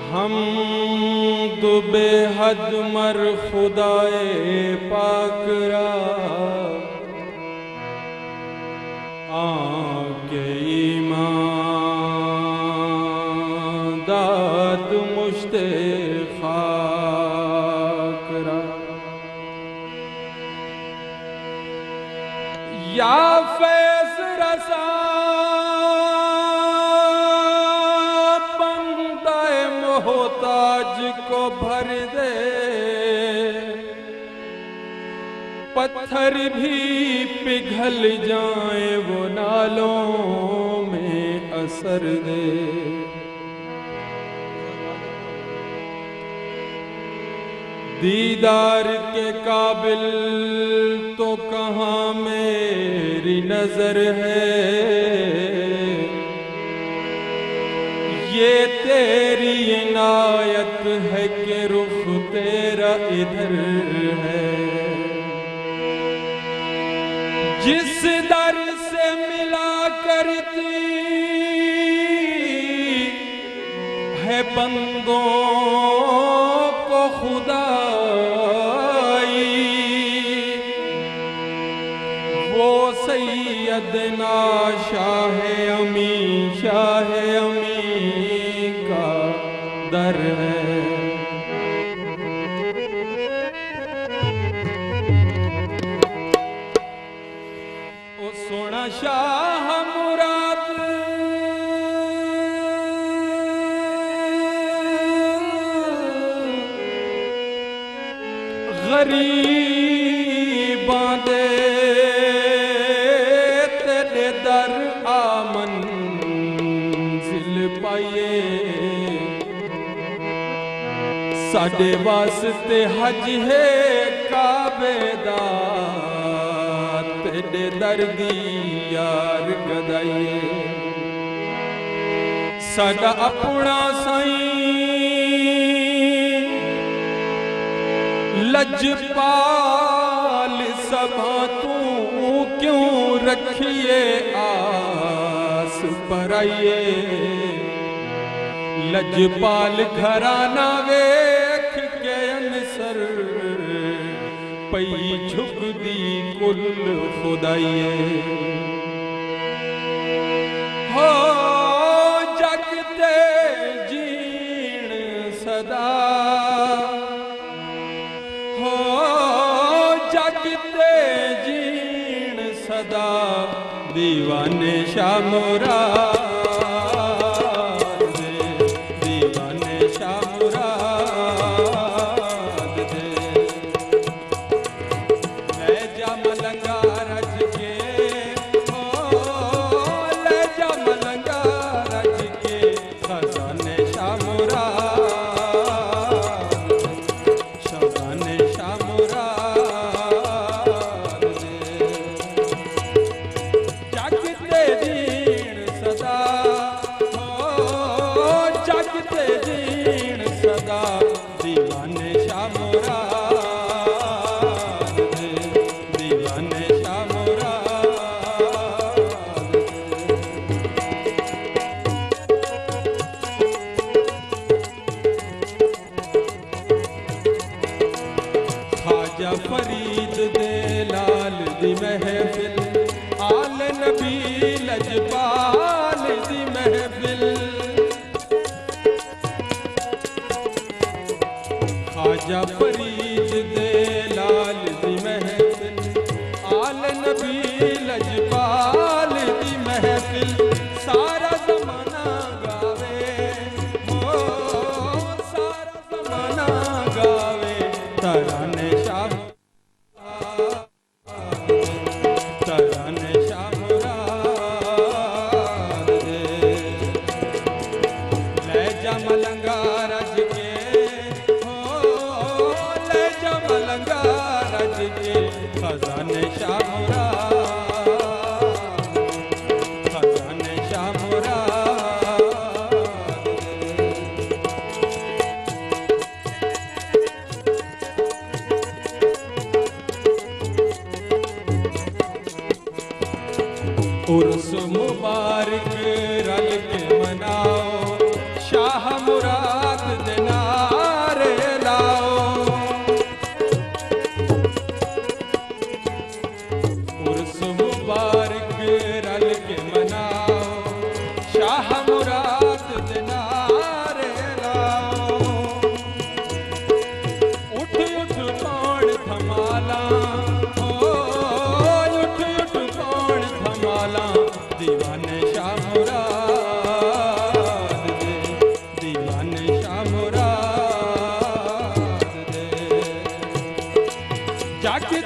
हम तो बेहद मर खुदाए पाकरा आके ईमान दाद मुश्ते खाकरा या फैज रसा मोहताज को भर दे पत्थर भी पिघल जाए वो नालों में असर दे। दीदार के काबिल तो कहाँ मेरी नजर है, ये तेरी इनायत है कि रुख तेरा इधर है। जिस दर से मिला करती है बंदों को खुदाई, वो सैयदना शाह अमी का दर है। ओ सोना शाह मुराद गरीबां दे तेरे दर आमन पाइए। साडे वास्ते हज है काबेदा तेरे दर्दी यार गदाइए। साडा अपना साईं लजपाल सभा तू क्यों रखिए आस पराइए। लजपाल घराना वेख के अनसर पई झुकदी कुल खुदाइए। हो जगते जीण सदा, हो जगते जीण सदा दीवाने शाह मुराद। फरीद दे लाल दी महफिल आल नबी लजपाल दी महफिल। ख्वाजा फरीद दे लाल दी महफिल आल नबी लजपाल दी महफिल। सारा ज़माना गावे हो, सारा ज़माना गावे तराने शाह खजाने शाह मुराद, खजाने शाह मुराद। उर्स मुबारक रल के मनाओ शाह मुराद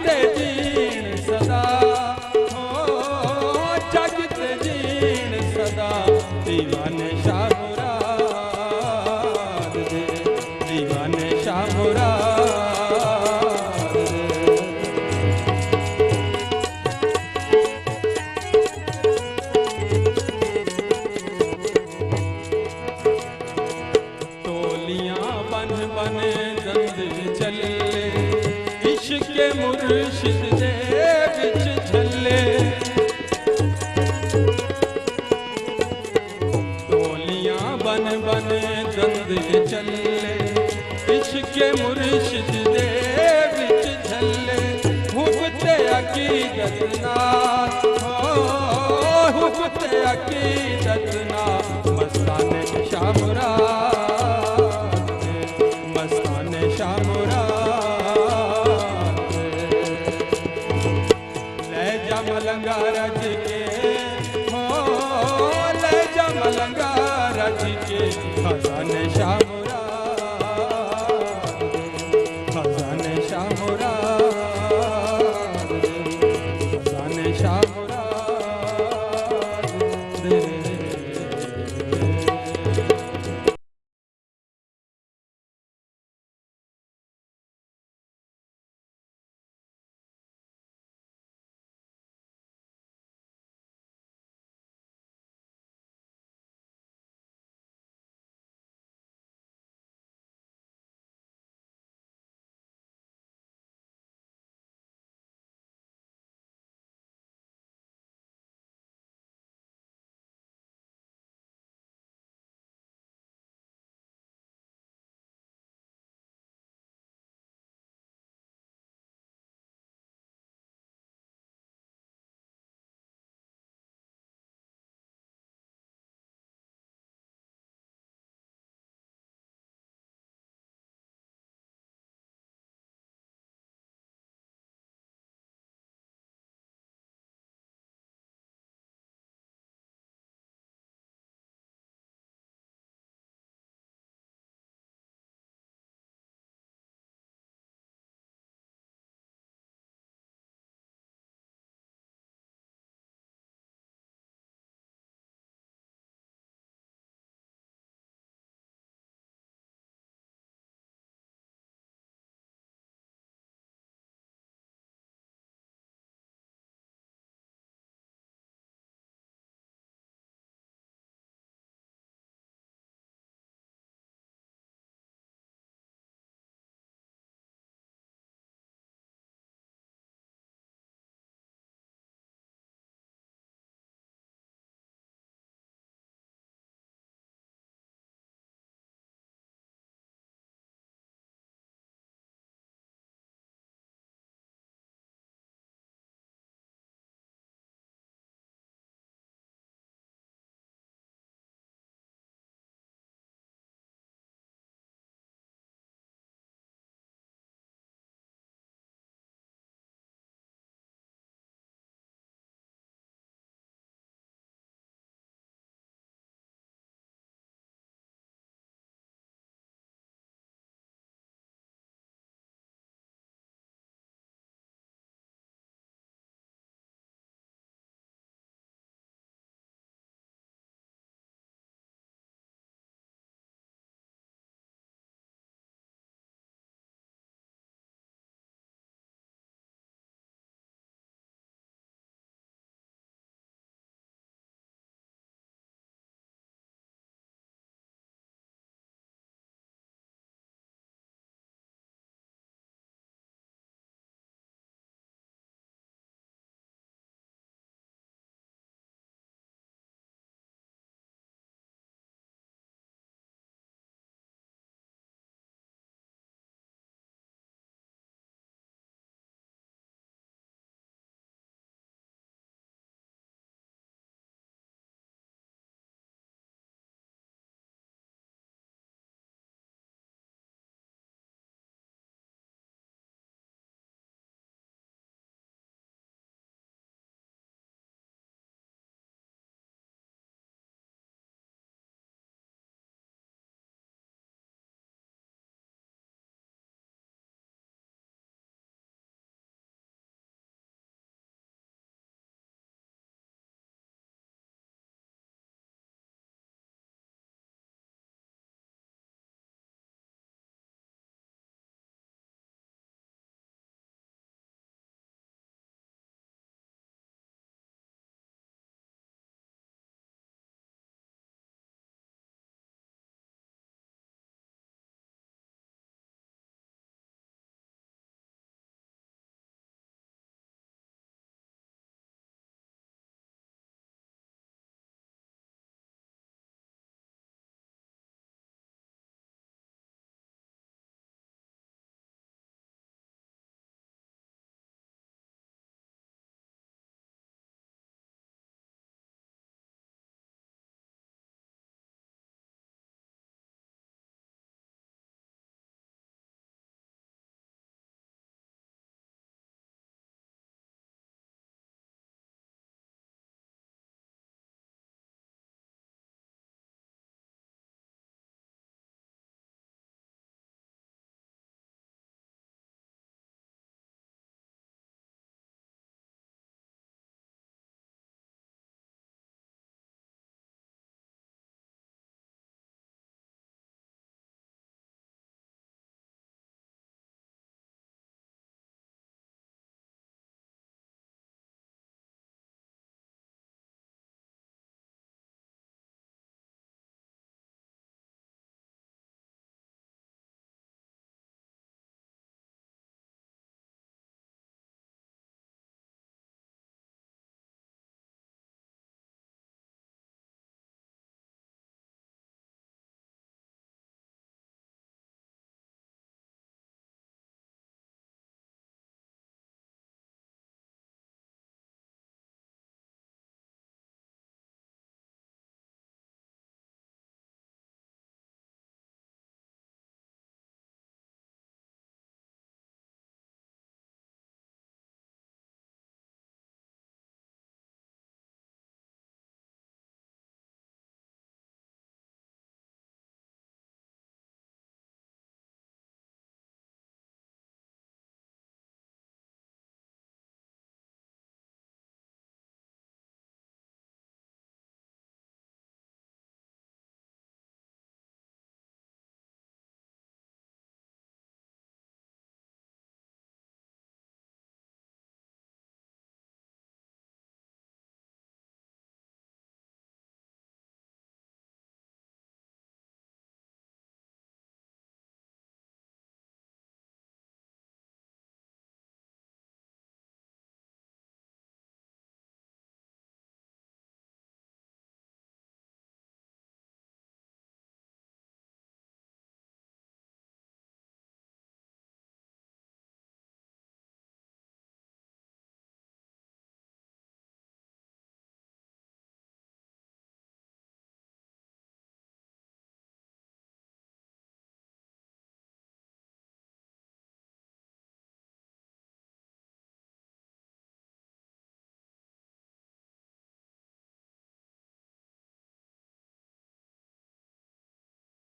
ते जीण सदा हो जग ते जीण सदा दीवाने शाह मुराद दे दीवाने शाह मुराद दे टोलियां बन बन दंद चले इश्क मुर्शिद दे विच झले टोलियां बन बन दंद चले इश्क मुर्शिद दे विच झले हुब ते अकीदत नाल हो हुब ते अकीदत नाल मस्ताने शाह मुराद दे मस्ताने शाह मुराद दे ले जा मलंगा रज के हो ले जा मलंगा रज के खजाने शाह